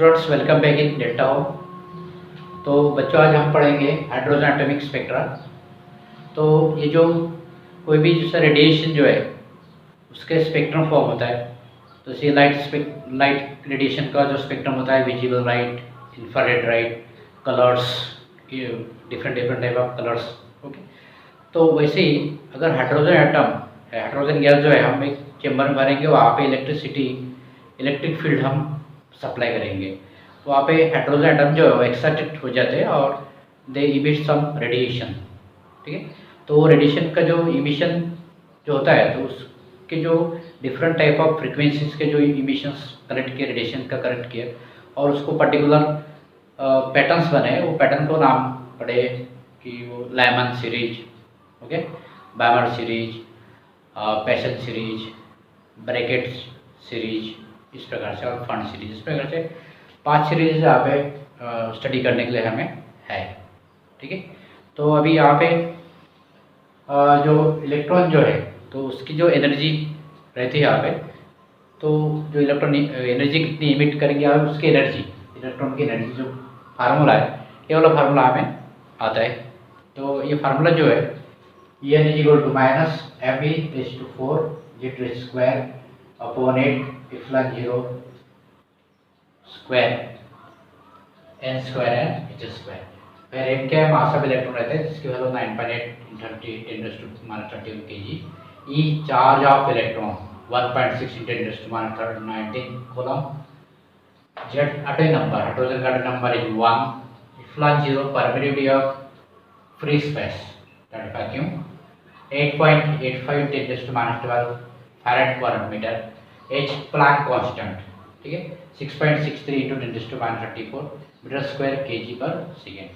Students, welcome back in delta home. तो बच्चों, आज हम पढ़ेंगे हाइड्रोजन एटॉमिक स्पेक्ट्रा। तो ये जो कोई भी जैसा रेडिएशन जो है उसके स्पेक्ट्रम फॉर्म होता है। तो इसे लाइट रेडिएशन का जो स्पेक्ट्रम होता है, visible light, infrared light, colours, different different type of colours. Okay, तो वैसे ही अगर हाइड्रोजन गैस जो है हम एक चेम्बर में भरेंगे, वहाँ पे इलेक्ट्रिक फील्ड हम सप्लाई करेंगे। तो वहाँ पे हाइड्रोजन एटम जो है वो एक्साइटेड हो जाते हैं और दे इमिट सम रेडिएशन। ठीक है, तो वो रेडिएशन का जो इमिशन जो होता है, तो उसके जो डिफरेंट टाइप ऑफ फ्रिक्वेंसीज के जो इमिशंस कलेक्ट किए, रेडिएशन का कलेक्ट किए, और उसको पर्टिकुलर पैटर्न्स बने, वो पैटर्न को नाम पड़े कि वो Lyman series, okay, Balmer series, Paschen series, Brackett series, इस प्रकार से, और फंड सीरीज, इस प्रकार से 5 सीरीज यहाँ पे स्टडी करने के लिए हमें है। ठीक है, तो अभी यहाँ पे जो इलेक्ट्रॉन जो है, तो उसकी जो एनर्जी रहती है यहाँ पे, तो जो इलेक्ट्रॉन एनर्जी कितनी इमिट करेंगे और उसकी एनर्जी, इलेक्ट्रॉन की एनर्जी जो फार्मूला है, ये वाला फार्मूला हमें आता है। तो ये फार्मूला जो है, E n equal to minus M E raise to 4 Z to square upon 8 epsilon 0 square N square and H square. फिर एम क्या है, मास ऑफ इलेक्ट्रॉन रहता है, जिसकी value 9.8 10⁻⁻³ kg। E charge of electron 1.6 × 10⁻⁻19 coulomb. Z atomic number, hydrogen का number is 1। Epsilon 0 permittivity of free space, that vacuum, 8.85 10⁻12 farad per metre. H Planck constant, ठीक है, 6.63 × 10⁻34 metre square kg पर second.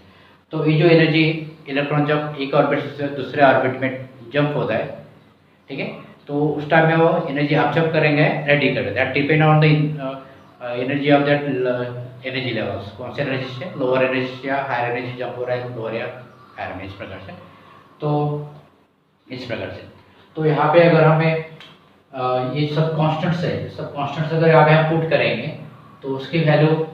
तो ये जो एनर्जी, इलेक्ट्रॉन जब एक orbit से दूसरे ऑर्बिट में जंप होता है, ठीक है, तो उस टाइम में वो एनर्जी ऑब्जर्व करेंगे, रेडी कर that depend on the energy of that energy levels. कौन से एनर्जी से, लोअर एनर्जी से या हायर एनर्जी जंप हो रहा है, लोअर या हायर में, इस प्रकार से। तो इस प्रकार से, तो यहाँ पे अगर हमें ये सब कांस्टेंट्स है, सब कांस्टेंट्स अगर यहाँ पे हम पुट करेंगे, तो उसकी वैल्यू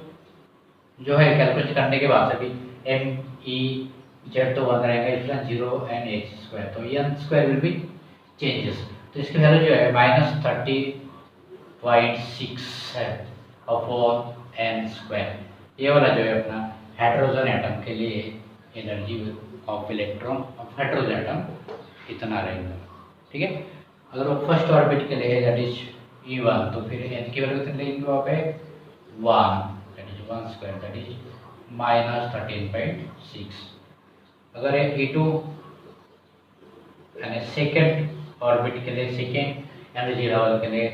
जो है कैलकुलेट करने के बाद अभी एम ई जेड तो बन रहेगा, इफ्लान 0 एंड एच स्क्वायर, तो N square will be changes. तो इसकी वैल्यू जो है -30.6 है अपॉन एन स्क्वायर। ये वाला जो है अपना हाइड्रोजन एटम के लिए energy of electron of hydrogen atom इतना रहेगा। ठीक है, अगर वो फर्स्ट ऑर्बिट के लिए दैट इज E1, तो फिर n की वैल्यू कितनी लेंगे वहाँ पे 1, that is 1 square, that is -13.6। अगर E2 यानी सेकेंड ऑर्बिट के लिए, सेकेंड एनर्जी लेवल के लिए,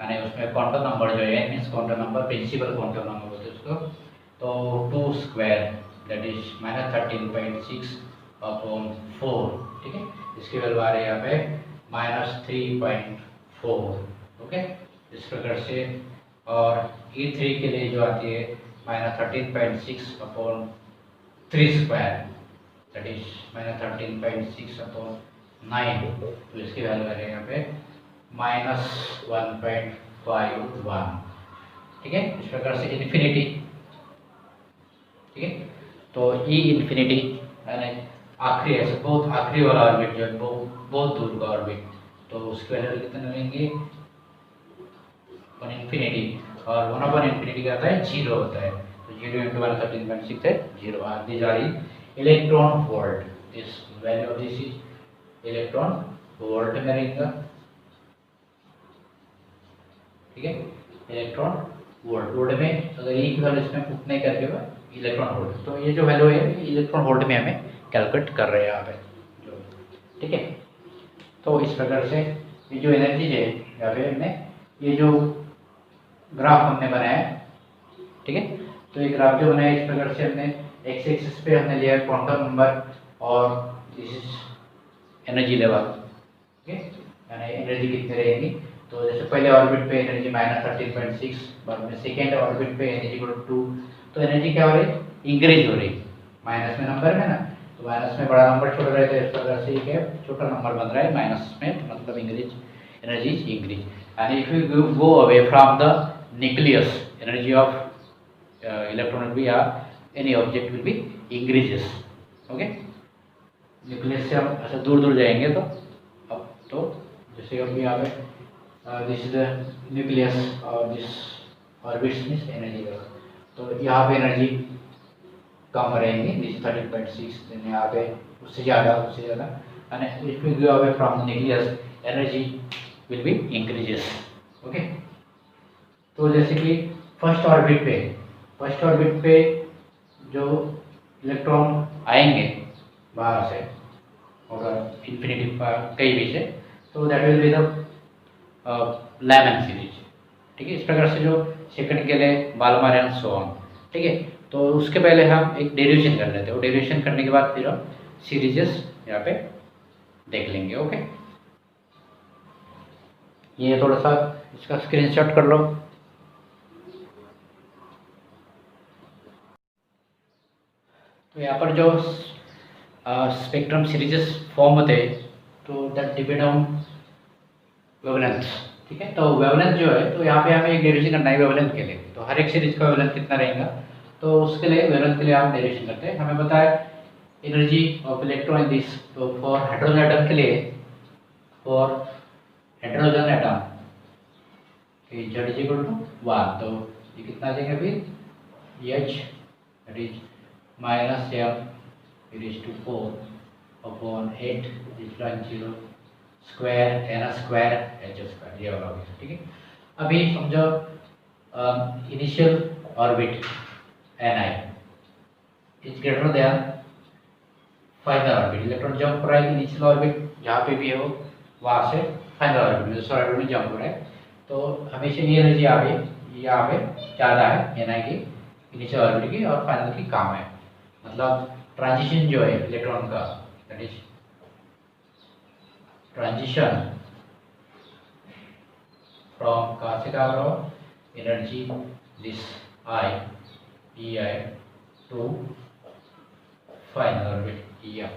यानी उसमें क्वांटम नंबर जो है, n means quantum number, principal quantum number बोलते हैं उसको, तो 2 स्क्वायर दैट इज -13.6 अपॉन 4। ठीक है, इसकी वैल्यू आ रही है यहाँ पे -3.4। ओके, इस प्रकार से। और E3 के लिए जो आती है -13.6 upon 3 square, that is -13.6 upon 9, तो इसकी वैल्यू आ रही है यहाँ पे -1.51। ठीक है, इस प्रकार से इन्फिनिटी। ठीक है, तो E इन्फिनिटी यानी आखिरी, ऐसे बहुत आखिरी वाला ऑर्बिट जो है, बहुत दूर का ऑर्बिट, तो उसकी वैल्यू कितने लेंगे 1 इन्फिनिटी, और 1 इन्फिनिटी क्या होता है, 0 होता है, तो 0 × 13.6 है 0। This are electron volt, this value of this is electron volt में रहेगा। ठीक है, इलेक्ट्रॉन वोल्ट में अगर E की वैल्यू इसमें पुट नहीं करके हुआ इलेक्ट्रॉन वोल्ट, तो ये जो वैल्यू है इलेक्ट्रॉन वोल्ट में हमें कैलकुलेट कर रहे हैं यहाँ पे जो। ठीक है, तो इस प्रकार से ये जो एनर्जी है यहाँ पे हमने ये जो ग्राफ हमने बनाया है, ठीक है, तो ये ग्राफ जो बनाया इस प्रकार से हमने एक्स एक्सिस पे हमने लिया क्वांटम नंबर और दिस इज एनर्जी लेवल। ठीक है, यानी एनर्जी कितनी रहेगी, तो जैसे पहले ऑर्बिट पे एनर्जी -13.6, बाद में सेकेंड ऑर्बिट पे एनर्जी को 2, तो एनर्जी क्या हो रही, इंक्रीज हो रही, माइनस में नंबर है ना, तो माइनस में बड़ा नंबर छोटा रहता है, इस प्रकार से ये छोटा नंबर बन रहा है माइनस में, मतलब increase, energy increase. And if you go away from the nucleus, energy of electron will be any object will be increases. Okay, nucleus से हम ऐसे दूर दूर जाएंगे तो अब तो जैसे अभी यहाँ पे दिस इज द न्यूक्लियस और this orbits means energy level. तो यहाँ पे एनर्जी कम रहेंगी, दिस 13.6, यहाँ पे उससे ज़्यादा and if we go away from the nucleus energy will be increases. Okay, तो जैसे कि फर्स्ट ऑर्बिट पे जो इलेक्ट्रॉन आएंगे बाहर से और इन्फिनिटी कहीं भी से, तो that will be the lamin series. ठीक है, इस प्रकार से जो सेकंड के लिए बाल्मर एंड सो ऑन. ठीक है, तो उसके पहले हम एक डेरिवेशन कर लेते हैं. वो डेरिवेशन करने के बाद फिर हम सीरीजेस यहाँ पे देख लेंगे. ओके, ये थोड़ा सा इसका स्क्रीनशॉट कर लो. तो यहाँ पर जो स्पेक्ट्रम सीरीजेस फॉर्म होते हैं तो दैट डिपेंड ऑन वेवलेंथ. ठीक है, तो वेवलेंथ जो है, तो यहाँ पे हमें एक डेरिवेशन करना है वेवलेंथ के लिए. तो हर एक सीरीज का वेवलेंथ कितना रहेगा, तो उसके लिए वेवलेंथ के लिए हम डेरिवेशन करते हैं. हमें पता है energy of electron in this. तो फॉर हाइड्रोजन एटम के लिए, for hydrogen atom Z is equal to 1, तो ये कितना आ जाएगा फिर H that is minus m raised to 4 upon 8 difference 0 square n square h square, ये वाला हो गया. ठीक है, अभी समझो initial orbit Ni is greater than final orbit. Electron jump हो रहा है इनिशियल ऑर्बिट जहाँ पे भी हो वहाँ से फाइनल ऑर्बिट में, दूसरा ऑर्बिट में जंप हो रहा है. तो हमेशा ये एनर्जी यहाँ पे ज़्यादा है Ni की, इनिशियल ऑर्बिट की, और फाइनल की कम है. मतलब ट्रांजिशन जो है इलेक्ट्रॉन का, दैट इज ट्रांजिशन फ्रॉम कहाँ से कहाँ रहो energy this EI to final orbit EF.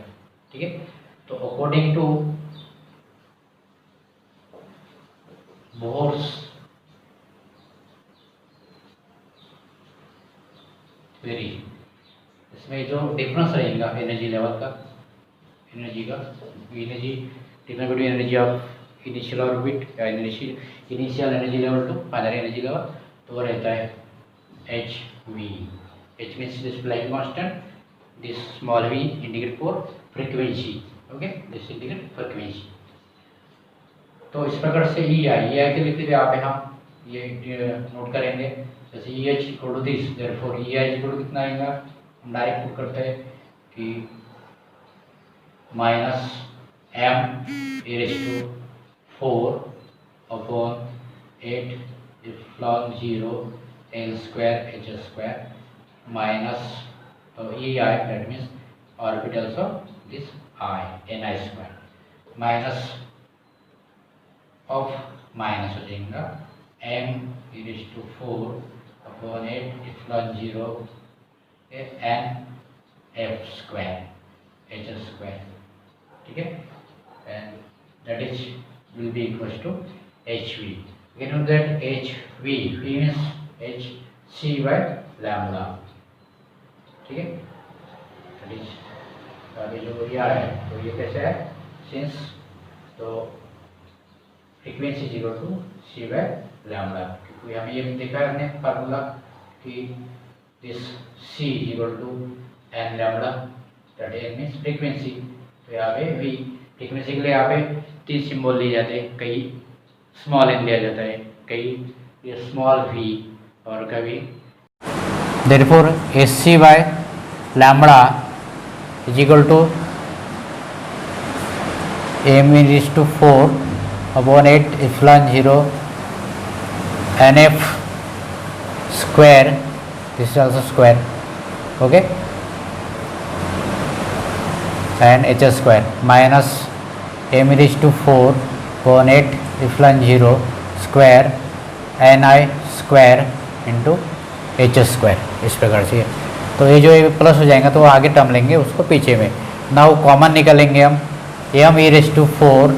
ठीक है, तो अकॉर्डिंग टू बोर्स थ्योरी, इसमें जो डिफरेंस रहेगा एनर्जी लेवल का, energy difference between energy of initial orbit या initial energy level to final energy level, तो वो रहता है HV. H means displaying constant, this small v indicate for frequency. Okay, this indicate frequency. तो इस प्रकार से EI के लिखते हुए यहाँ पे हम ये नोट करेंगे. जैसे EH equal to this, therefore EI equal to कितना आएगा, हम डायरेक्ट पुट करते हैं कि minus m raised to 4 upon 8 epsilon 0 L square H square minus, तो EI that means orbitals of this Ni square minus of minus हो जाएगा m raised to 4 upon 8 epsilon 0 n f square H square. ठीक है, and that is will be equal to HV. We know that HV means HC by lambda. ठीक है, that is अभी जो ये है, तो ये कैसे है, सिंस तो frequency is equal to C by lambda, क्योंकि हमें ये देखा है हमने फार्मूला कि this C is equal to n lambda, that n means frequency. तो यहाँ पे V फ्रीक्वेंसी के लिए यहाँ पे 3 सिंबल लिए जाते हैं, कई स्मॉल n लिया जाता है, कई ये स्मॉल v, और कभी therefore SC by lambda is equal to m raised to 4 upon 8 epsilon 0 NF square, this is also square, okay, and H square minus m raised to 4 upon 8 epsilon 0 square Ni square into H square. इस प्रकार से, तो ये जो plus हो जाएगा तो आगे टर्म लेंगे उसको पीछे में. नाउ कॉमन निकालेंगे हम, m e raised to 4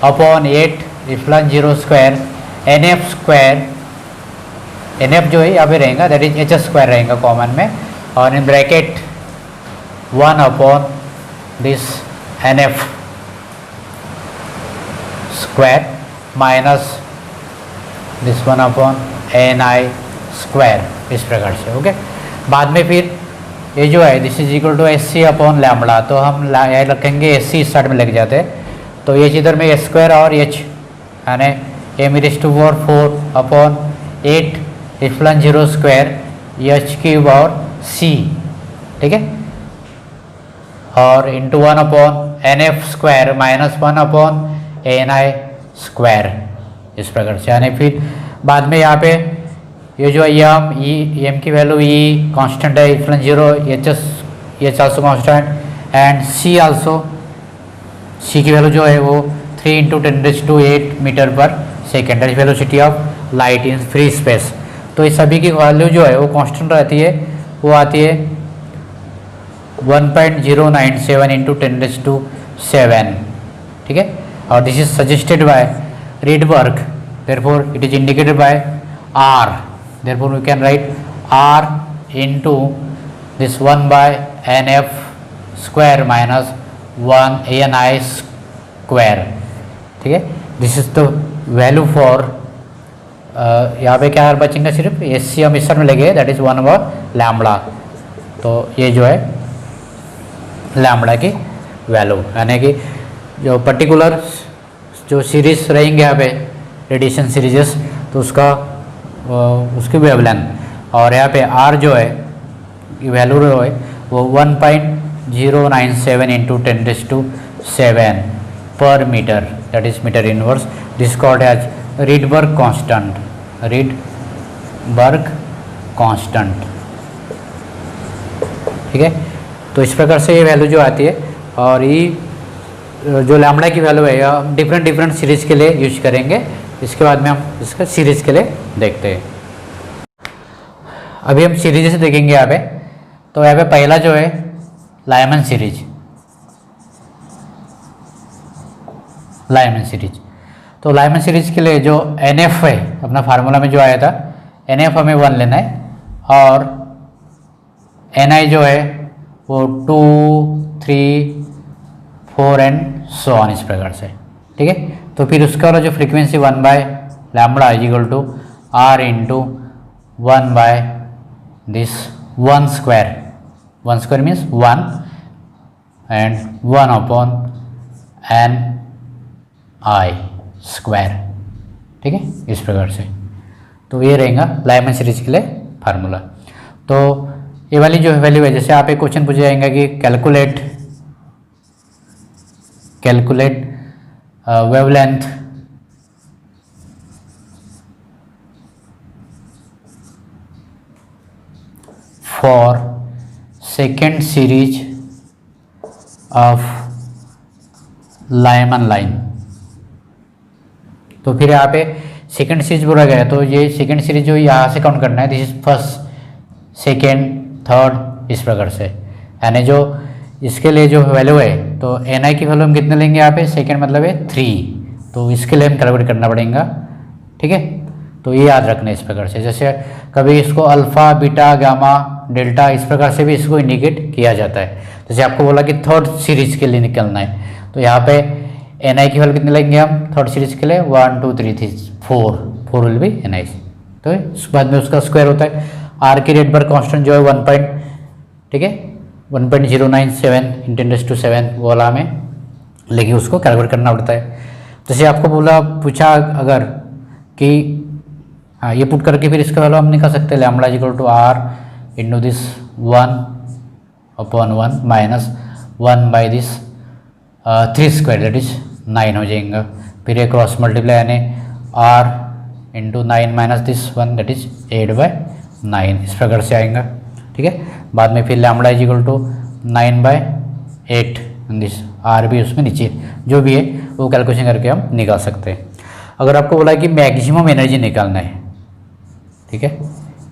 upon 8 epsilon 0 square NF square NF जो है यहाँ पे रहेगा, दैट इज एच स्क्वायर रहेगा कॉमन में, और in bracket 1 upon this NF square minus this 1 upon NI square, इस प्रकार से। ओके, बाद में फिर ये जो है this is equal to SC upon lambda, तो हम यहाँ रखेंगे SC स्टार्ट में लग जाते हैं, तो ये इधर में S स्क्वायर और H यानी m⁴ upon 8 epsilon 0 square H³ और C, ठीक है, और into 1 upon NF square minus 1 upon NI square, इस प्रकार से। यानी फिर बाद में यहाँ पे ये जो एम की वैल्यू कांस्टेंट है, epsilon 0 H also constant and C की वैल्यू जो है वो 3 × 10⁸ मीटर पर second, velocity of light in free space. तो इस सभी की वैल्यू जो है वो कांस्टेंट रहती है, वो आती है 1.097 × 10⁷, ठीक है, और this is suggested by Rydberg, therefore it is indicated by R, therefore we can write R into this 1/NF square minus 1 square, ठीक है। This is the value for, यहाँ पे क्या बचेंगे, सिर्फ SC हम इस में लगे, दैट इज 1/λ, तो ये जो है लैम्बडा की वैल्यू, यानी कि जो पर्टिकुलर जो सीरीज रहेंगे यहाँ पे रेडिएशन सीरीजेस, तो उसकी वेवलेंथ, और यहाँ पे R जो है वैल्यू जो है वो 1.097 × 10⁷ per metre, that is metre inverse, this called as Rydberg constant, Rydberg constant, ठीक है। तो इस प्रकार से ये वैल्यू जो आती है, और ये जो लैम्बडा की वैल्यू है हम डिफरेंट सीरीज के लिए यूज करेंगे, इसके बाद में हम इसका सीरीज के लिए देखते हैं। अभी हम सीरीज से देखेंगे यहाँ पे, तो यहाँ पे पहला जो है लायमन सीरीज, तो लायमन सीरीज के लिए जो NF है अपना फार्मूला में जो आया था, NF हमें 1 लेना है, और NI जो है वो 2, 3, 4 एंड सो ऑन, इस प्रकार से, ठीक है। तो फिर उसका वाला जो frequency 1/λ is equal to R into 1 square means 1 and 1 upon NI square, ठीक है, इस प्रकार से। तो ये रहेगा लायमन सीरीज के लिए फार्मूला। तो ये वाली जो वैल्यू है, जैसे आप एक क्वेश्चन पूछ जाएंगे कि calculate wavelength for second series of Lyman line, तो फिर यहाँ पे सेकेंड सीरीज बोला गया है, तो ये सेकेंड सीरीज जो यहाँ से काउंट करना है, this is first, second, third, इस प्रकार से। यानी जो इसके लिए जो वैल्यू है, तो NI की वैल्यू हम कितने लेंगे यहाँ पे, सेकेंड मतलब है 3, तो इसके लिए हम कैलकुलेट करना पड़ेगा, ठीक है। तो ये याद रखना है इस प्रकार से, जैसे कभी इसको अल्फ़ा, बीटा, गामा, डेल्टा, इस प्रकार से भी इसको इंडिकेट किया जाता है। जैसे आपको बोला कि थर्ड सीरीज के लिए निकलना है, तो यहाँ पे NI की वैल्यू कितने लेंगे हम थर्ड सीरीज के लिए, 1, 2, 3, 4 विल बी NI, तो इस बाद में उसका स्क्वायर होता है। R की रेट पर कांस्टेंट जो है 1.097 × 10⁷, वो वाला हमें लेकिन उसको कैलकुलेट करना पड़ता है। जैसे आपको पूछा अगर कि हाँ, ये पुट करके फिर इसका वैल्यू हम निकाल सकते हैं, lambda is equal to R into this 1/1 minus 1/this 3 square, that is 9 हो जाएगा। फिर ये क्रॉस मल्टीप्लाई यानी R into 9 minus this 1, that is 8/9, इस प्रकार से आएगा, ठीक है। बाद में फिर lambda is equal to 9/8, this R भी उसमें नीचे जो भी है वो कैलकुलेशन करके हम निकाल सकते हैं। अगर आपको बोला कि मैक्सिमम एनर्जी निकालना है, ठीक है,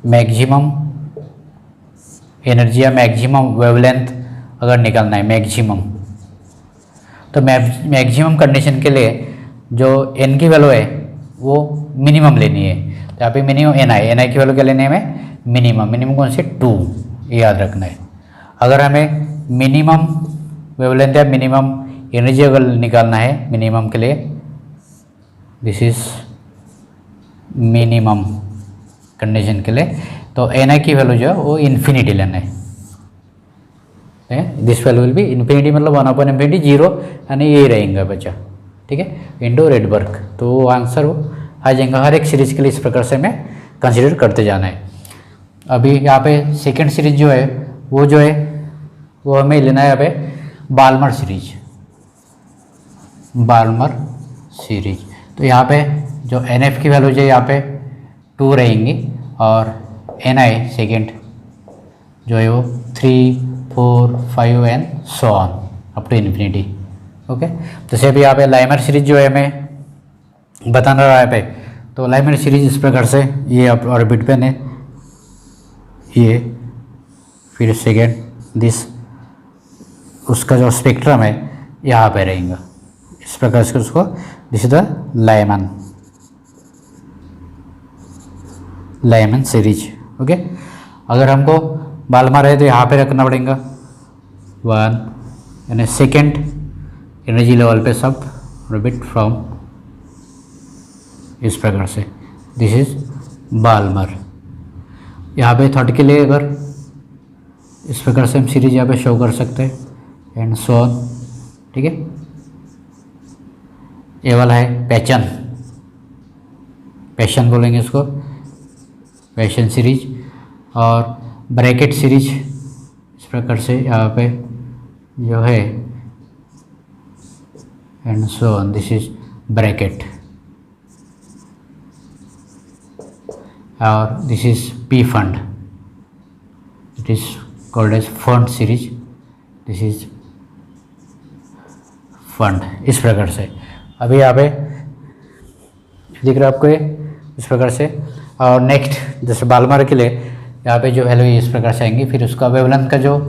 मैक्सिमम एनर्जी या मैक्सिमम वेवलेंथ अगर निकालना है मैक्सिमम, तो मैक्सिमम कंडीशन के लिए जो n की वैल्यू है वो मिनिमम लेनी है। यहाँ पे मिनिमम एन आई की वैल्यू क्या लेने हमें, मिनिमम कौन सी 2, ये याद रखना है। अगर हमें मिनिमम वेवलेंथ या मिनिमम एनर्जी अगर निकालना है मिनिमम के लिए, दिस इज मिनिमम कंडीशन के लिए, तो एन आई की वैल्यू जो है वो इन्फिनिटी लेना है। This value will be infinity, मतलब 1/∞ 0, यानी ये रहेगा बच्चा, ठीक है, इंटू रेडबर्ग। तो वो आंसर आ जाएगा। हर एक सीरीज के लिए इस प्रकार से हमें कंसिडर करते जाना है। अभी यहाँ पे सेकेंड सीरीज जो है वो हमें लेना है यहाँ पे बाल्मर सीरीज। तो यहाँ पे जो एन एफ की वैल्यू जो है यहाँ पे 2 रहेंगी और एन आई सेकेंड जो है वो 3, 4, 5 and so on up to infinity. Okay, जैसे अभी यहाँ पे लाइमर सीरीज जो है हमें बताना रहा है पे, तो लाइमर सीरीज इस प्रकार से ये ऑर्बिट पे है, ये फिर सेकेंड दिस, उसका जो स्पेक्ट्रम है यहाँ पे रहेगा इस प्रकार से, उसको this is the Lyman series. Okay, अगर हमको बाल्मर है तो यहाँ पे रखना पड़ेगा 1, यानी सेकेंड एनर्जी लेवल पे सब ऑर्बिट फ्रॉम, इस प्रकार से दिस इज बाल्मर। यहाँ पे थर्ड के लिए अगर इस प्रकार से हम सीरीज यहाँ पे शो कर सकते हैं एंड सो ऑन, ठीक है। ये वाला है पैशन बोलेंगे इसको, पैशन सीरीज। और ब्रैकेट सीरीज इस प्रकार से यहाँ पे जो है and so on, this is Brackett. और this is Pfund, it is called as Pfund series, this is Pfund, इस प्रकार से। अभी यहाँ पे दिख रहा है आपको ये इस प्रकार से। और नेक्स्ट जैसे बाल्मर के लिए यहाँ पे जो वैल्यू इस प्रकार से आएंगी, फिर उसका वेवलेंथ का जो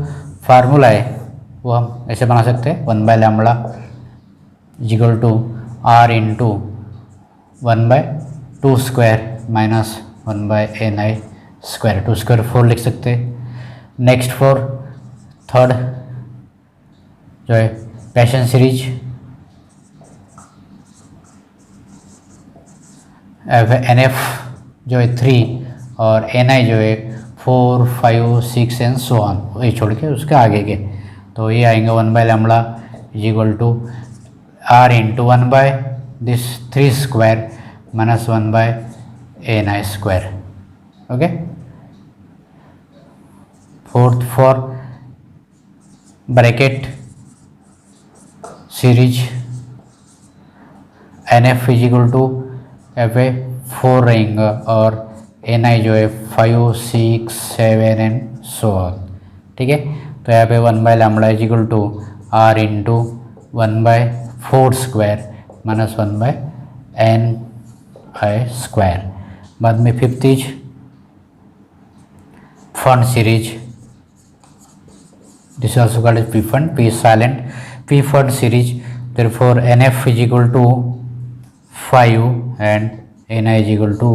फार्मूला है वो हम ऐसे बना सकते हैं 1/λ equal to r into 1/2 square minus 1/ni square, 2 square 4 लिख सकते हैं। नेक्स्ट फॉर थर्ड जो है पैशन सीरीज, एन एफ जो है 3 और एन आई जो है 4, 5, 6 एंड सो ऑन, ये छोड़ के उसके आगे के, तो ये आएंगे 1/λ equal to r into 1/3 square minus 1/ni square. Okay, fourth for Brackett series N F equal to यहाँ पे 4 रहेंगे और एन आई जो है 5, 6, 7 एंड सो ऑन, ठीक है। तो यहाँ पे 1/λ equal to r into 1/4 square minus 1/ni square. बाद में fifth is Pfund series, this also called Pfund, P silent, Pfund series. Therefore N F is equal to 5 and ni is equal to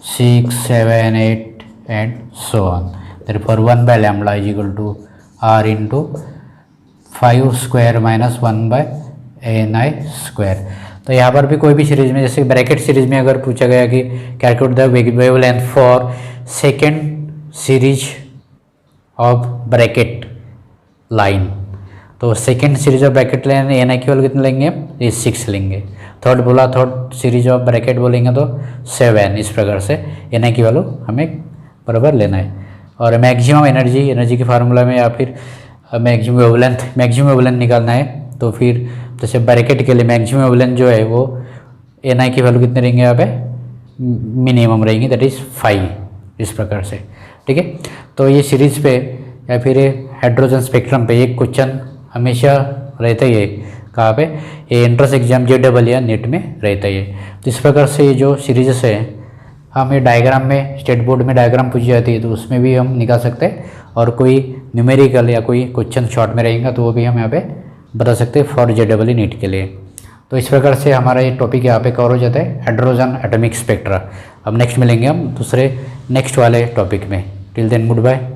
6, 7, 8 and so on. Therefore 1/λ is equal to r into 5 square minus 1/ni square. तो यहाँ पर भी कोई भी series में, जैसे Brackett series में अगर पूछा गया कि calculate the wavelength for second series of Brackett line, तो second series of Brackett line N I की वैल्यू कितने लेंगे, ये 6 लेंगे। थर्ड बोला, थर्ड सीरीज ऑफ ब्रैकेट बोलेंगे तो 7, इस प्रकार से एन आई की वैल्यू हमें बराबर लेना है। और मैक्सिमम एनर्जी के फार्मूला में या फिर मैक्सिमम वेवलेंथ निकालना है, तो फिर जैसे ब्रैकेट के लिए मैक्सिमम वेवलेंथ जो है वो एन आई की वैल्यू कितने रहेंगे, यहाँ पे मिनिमम रहेंगी, दैट इज़ 5, इस प्रकार से, ठीक है। तो ये सीरीज पे या फिर हाइड्रोजन स्पेक्ट्रम पे एक क्वेश्चन हमेशा रहता ही है, कहाँ पे, ये एंट्रेंस एग्जाम JEE या नेट में रहता ही है। तो इस प्रकार से ये जो सीरीज़ है हम ये डायग्राम में, स्टेट बोर्ड में डायग्राम पूछी जाती है तो उसमें भी हम निकाल सकते हैं, और कोई न्यूमेरिकल या कोई क्वेश्चन शॉर्ट में रहेगा तो वो भी हम यहाँ पे बता सकते हैं फॉर JEE नेट के लिए। तो इस प्रकार से हमारा ये टॉपिक यहाँ पे कवर हो जाता है, हाइड्रोजन एटॉमिक स्पेक्ट्रा। अब नेक्स्ट मिलेंगे हम दूसरे नेक्स्ट वाले टॉपिक में। Till then good bye.